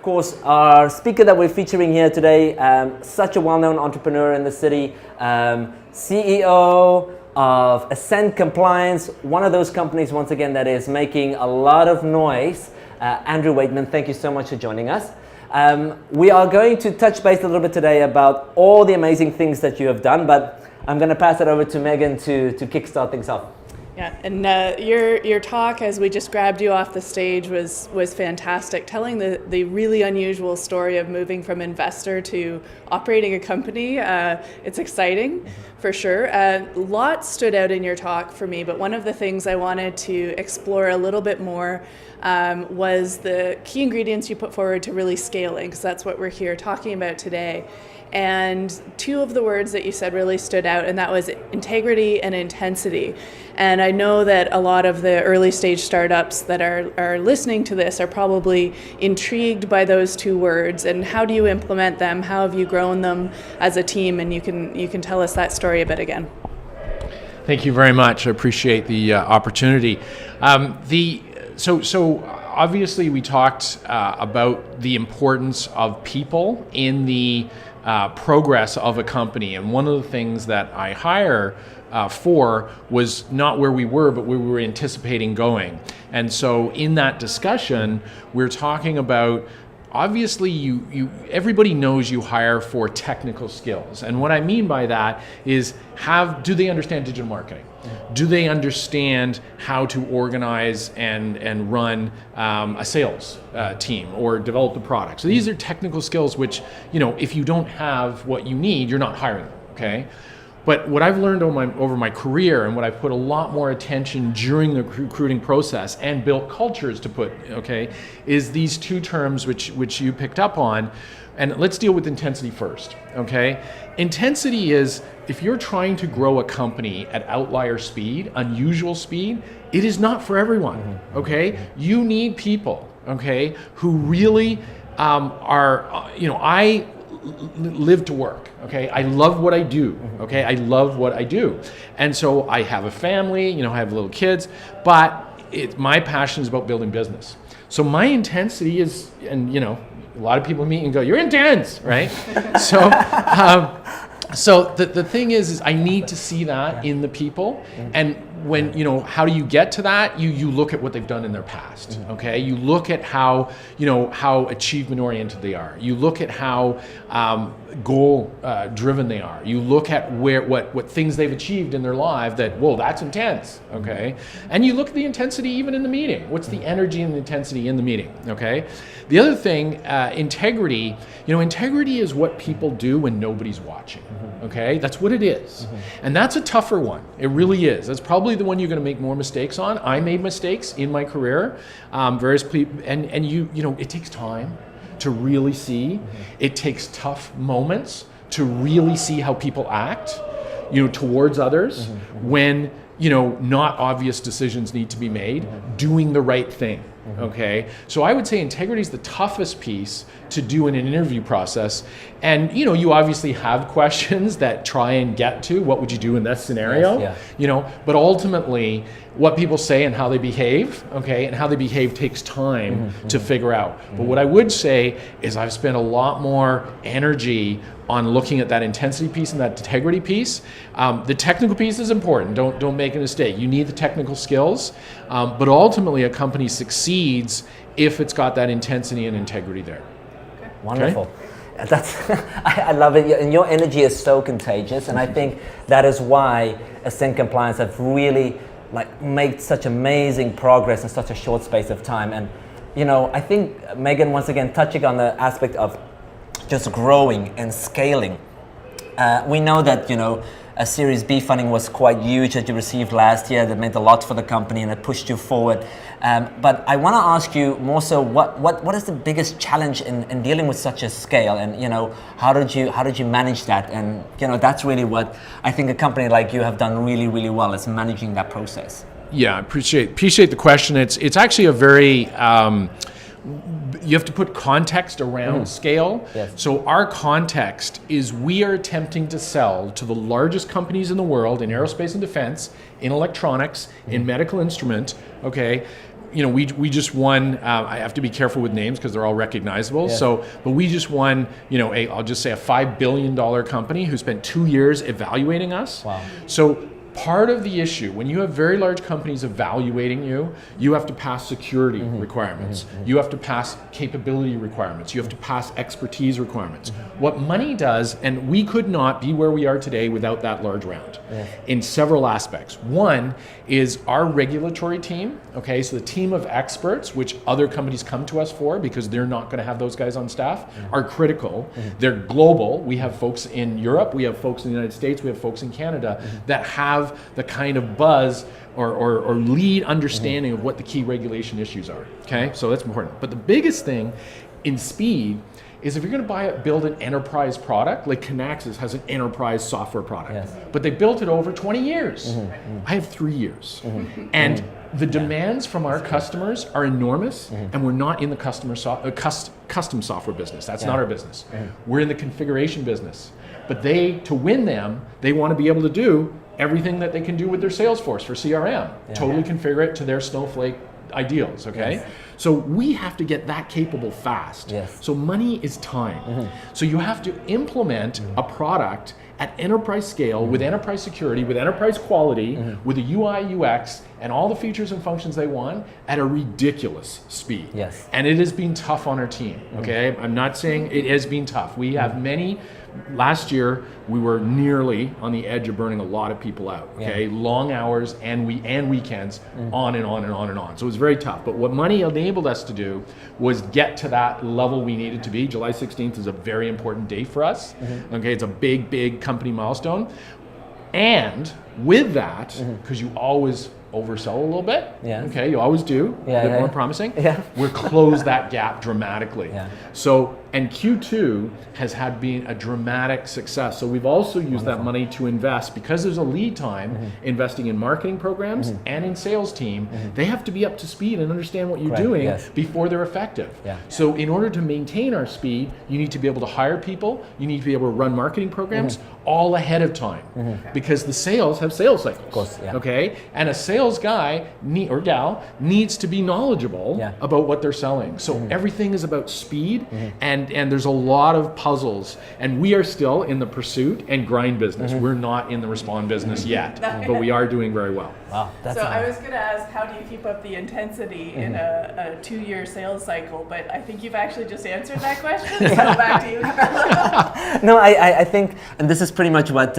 course, our speaker that we're featuring here today, such a well-known entrepreneur in the city, CEO of Assent Compliance, one of those companies, once again, that is making a lot of noise. Andrew Waitman, thank you so much for joining us. We are going to touch base a little bit today about all the amazing things that you have done, but I'm going to pass it over to Megan to kickstart things off. Yeah, and your talk, as we just grabbed you off the stage, was fantastic, telling the really unusual story of moving from investor to operating a company. It's exciting, for sure. Lots stood out in your talk for me, but one of the things I wanted to explore a little bit more was the key ingredients you put forward to really scaling, because that's what we're here talking about today. And two of the words that you said really stood out, and that was integrity and intensity. And I know that a lot of the early stage startups that are listening to this are probably intrigued by those two words. And how do you implement them? How have you grown them as a team? And you can tell us that story a bit again. Thank you very much. I appreciate the opportunity. So obviously we talked about the importance of people in the progress of a company, and one of the things that I hire for was not where we were, but where we were anticipating going. And so in that discussion, we're talking about, obviously everybody knows you hire for technical skills, and what I mean by that is, do they understand digital marketing? Do they understand how to organize and run a sales team or develop the product? So these are technical skills which, if you don't have what you need, you're not hiring them, okay? But what I've learned over my career, and what I've put a lot more attention during the recruiting process and built cultures to put, okay, is these two terms which you picked up on. And let's deal with intensity first, okay? Intensity is, if you're trying to grow a company at outlier speed, unusual speed, it is not for everyone, okay? You need people, okay, who really I live to work, okay? I love what I do, okay? I love what I do. And so I have a family, I have little kids, but my passion is about building business. So my intensity is, and a lot of people meet and go, "You're intense," right? So the thing is I need to see that in the people. And when, how do you get to that? You look at what they've done in their past, okay? You look at how achievement oriented they are. You look at how goal driven they are. You look at what things they've achieved in their life that, whoa, that's intense, okay? And you look at the intensity even in the meeting. What's the energy and the intensity in the meeting, okay? The other thing, integrity, integrity is what people do when nobody's watching, okay? That's what it is. And that's a tougher one. It really is. That's probably the one you're going to make more mistakes on. I made mistakes in my career. Various people, and it takes time to really see. It takes tough moments to really see how people act, towards others when, not obvious decisions need to be made, doing the right thing. Okay, so I would say integrity is the toughest piece to do in an interview process. And you obviously have questions that try and get to what would you do in that scenario. Yes, yeah. But ultimately what people say and how they behave, okay, and how they behave takes time to figure out. But what I would say is I've spent a lot more energy on looking at that intensity piece and that integrity piece. The technical piece is important. Don't make a mistake. You need the technical skills, but ultimately a company succeeds if it's got that intensity and integrity there. Okay. Wonderful. Okay. That's I love it, and your energy is so contagious, and I think that is why Assent Compliance have really made such amazing progress in such a short space of time. And I think Megan, once again, touching on the aspect of just growing and scaling. We know that a Series B funding was quite huge that you received last year. That meant a lot for the company and it pushed you forward. But I want to ask you more so, what is the biggest challenge in dealing with such a scale? And how did you manage that? And that's really what I think a company like you have done really, really well, is managing that process. Yeah, I appreciate the question. It's actually a very you have to put context around scale. Yes. So our context is we are attempting to sell to the largest companies in the world in aerospace and defense, in electronics, in medical instrument, okay? we just won. I have to be careful with names because they're all recognizable. Yeah. But we just won. I'll just say a $5 billion company who spent 2 years evaluating us. Wow. So part of the issue, when you have very large companies evaluating you, you have to pass security requirements. You have to pass capability requirements. You have to pass expertise requirements. What money does, and we could not be where we are today without that large round in several aspects. One is our regulatory team, okay? So the team of experts, which other companies come to us for because they're not gonna have those guys on staff, are critical. They're global. We have folks in Europe, we have folks in the United States, we have folks in Canada that have the kind of buzz or lead understanding of what the key regulation issues are, okay? So that's important. But the biggest thing in speed is if you're going to build an enterprise product, like Kinaxis has an enterprise software product, but they built it over 20 years. I have 3 years. And the demands from our customers are enormous, and we're not in the custom software business. That's not our business. We're in the configuration business. But to win them, they want to be able to do everything that they can do with their Salesforce for CRM. Totally configure it to their Snowflake ideals, okay? So we have to get that capable fast. So money is time. So you have to implement a product at enterprise scale with enterprise security, with enterprise quality, with a UI, UX, and all the features and functions they want at a ridiculous speed. And it has been tough on our team, okay? I'm not saying it has been tough. We have many. Last year, we were nearly on the edge of burning a lot of people out, okay? Long hours and weekends, on and on and on and on. So it was very tough. But what money enabled us to do was get to that level we needed to be. July 16th is a very important date for us, okay? It's a big, big company milestone. And with that, because you always oversell a little bit, okay, you always do, a bit more promising, we're closed that gap dramatically. So, and Q2 has been a dramatic success. So we've also used that money to invest, because there's a lead time investing in marketing programs and in sales team. They have to be up to speed and understand what you're doing before they're effective. So in order to maintain our speed, you need to be able to hire people, you need to be able to run marketing programs all ahead of time, because the sales have sales cycles, okay? And a sales guy or gal needs to be knowledgeable about what they're selling. So everything is about speed, and there's a lot of puzzles, and we are still in the pursuit and grind business. We're not in the respond business yet, but we are doing very well. Wow, so I was going to ask, how do you keep up the intensity in a 2-year sales cycle? But I think you've actually just answered that question. So back to you, Carlo. No, I think, and this is pretty much what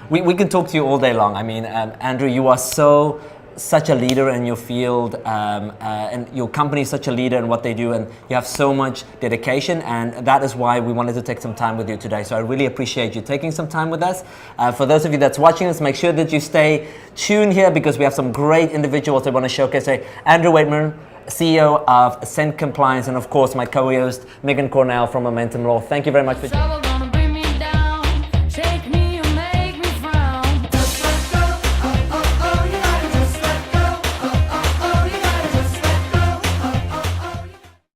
we can talk to you all day long. I mean, Andrew, you are such a leader in your field, and your company is such a leader in what they do, and you have so much dedication, and that is why we wanted to take some time with you today. So I really appreciate you taking some time with us. For those of you that's watching us, make sure that you stay tuned here, because we have some great individuals that want to showcase. Andrew Waitman, CEO of Assent Compliance, and of course my co-host Megan Cornell from Momentum Law. Thank you very much for